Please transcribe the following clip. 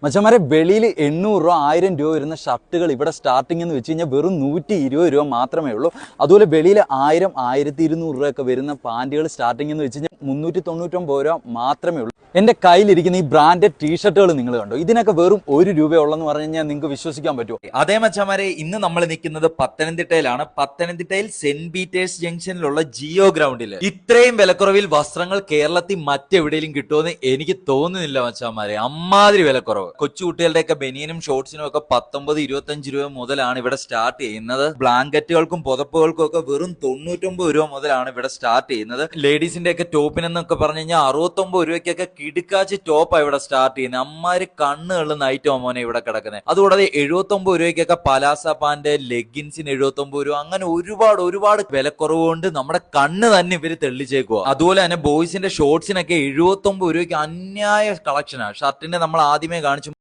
മച്ചന്മാരെ വെളിയിൽ 800 രൂപ 1000 രൂപ വരുന്ന ഷർട്ടുകൾ ഇവിടെ സ്റ്റാർട്ടിംഗ് എന്ന് വെച്ച് കഴിഞ്ഞാൽ വെറും 120 രൂപ മാത്രമേ ഉള്ളൂ. അതുപോലെ വെളിയിൽ 1000 1200 രൂപയൊക്കെ വരുന്ന പാൻറ്റുകൾ സ്റ്റാർട്ടിംഗ് എന്ന് വെച്ച് കഴിഞ്ഞാൽ 399 രൂപ മാത്രമേ ഉള്ളൂ. എൻ്റെ കയ്യിലിരിക്കുന്ന ഈ ബ്രാൻഡഡ് ടീഷർട്ടുകൾ നിങ്ങൾ കണ്ടോ, ഇതിനൊക്കെ വെറും 1 രൂപയുള്ളെന്ന് പറഞ്ഞു കഴിഞ്ഞാൽ നിങ്ങൾക്ക് വിശ്വസിക്കാൻ പറ്റുമോ? അതേ മച്ചാമാരെ, ഇന്ന് നമ്മൾ നിൽക്കുന്നത് പത്തനംതിട്ടയിലാണ്. പത്തനംതിട്ടയിൽ സെന്റ് പീറ്റേഴ്സ് ജംഗ്ഷനിലുള്ള ജിയോ ഗ്രൗണ്ടിൽ ഇത്രയും വിലക്കുറവിൽ വസ്ത്രങ്ങൾ കേരളത്തിൽ മറ്റെവിടെയെങ്കിലും കിട്ടുമെന്ന് എനിക്ക് തോന്നുന്നില്ല മച്ചാമാരെ. അമ്മാതിരി വിലക്കുറവ്. കൊച്ചുകുട്ടികളുടെയൊക്കെ ബനിയനും ഷോർട്സിനും ഒക്കെ 19-25 രൂപ മുതലാണ് ഇവിടെ സ്റ്റാർട്ട് ചെയ്യുന്നത്. ബ്ലാങ്കറ്റുകൾക്കും പുതപ്പുകൾക്കും ഒക്കെ വെറും 99 രൂപ മുതലാണ് ഇവിടെ സ്റ്റാർട്ട് ചെയ്യുന്നത്. ലേഡീസിന്റെ ഒക്കെ ടോപ്പിനെന്നൊക്കെ പറഞ്ഞു കഴിഞ്ഞാൽ 69 രൂപയ്ക്കൊക്കെ കിടുക്കാച്ച് ടോപ്പാണ് ഇവിടെ സ്റ്റാർട്ട് ചെയ്യുന്നത്. അമ്മാര് കണ്ണുകളിൽ നൈറ്റ് മോനെ ഇവിടെ കിടക്കുന്നത്. അതുകൂടാതെ 79 രൂപയ്ക്കൊക്കെ പലാസ പാന്റ്, ലെഗിൻസിന് 79 രൂപ, അങ്ങനെ ഒരുപാട് വിലക്കുറവ് കൊണ്ട് നമ്മുടെ കണ്ണ് തന്നെ ഇവര് തെളിച്ചേക്കുക. അതുപോലെ തന്നെ ബോയ്സിന്റെ ഷോർട്സിനൊക്കെ 79 രൂപയ്ക്ക് അന്യായ കളക്ഷനാണ്. ഷർട്ടിന്റെ നമ്മൾ ആദ്യമേ കാണിച്ചു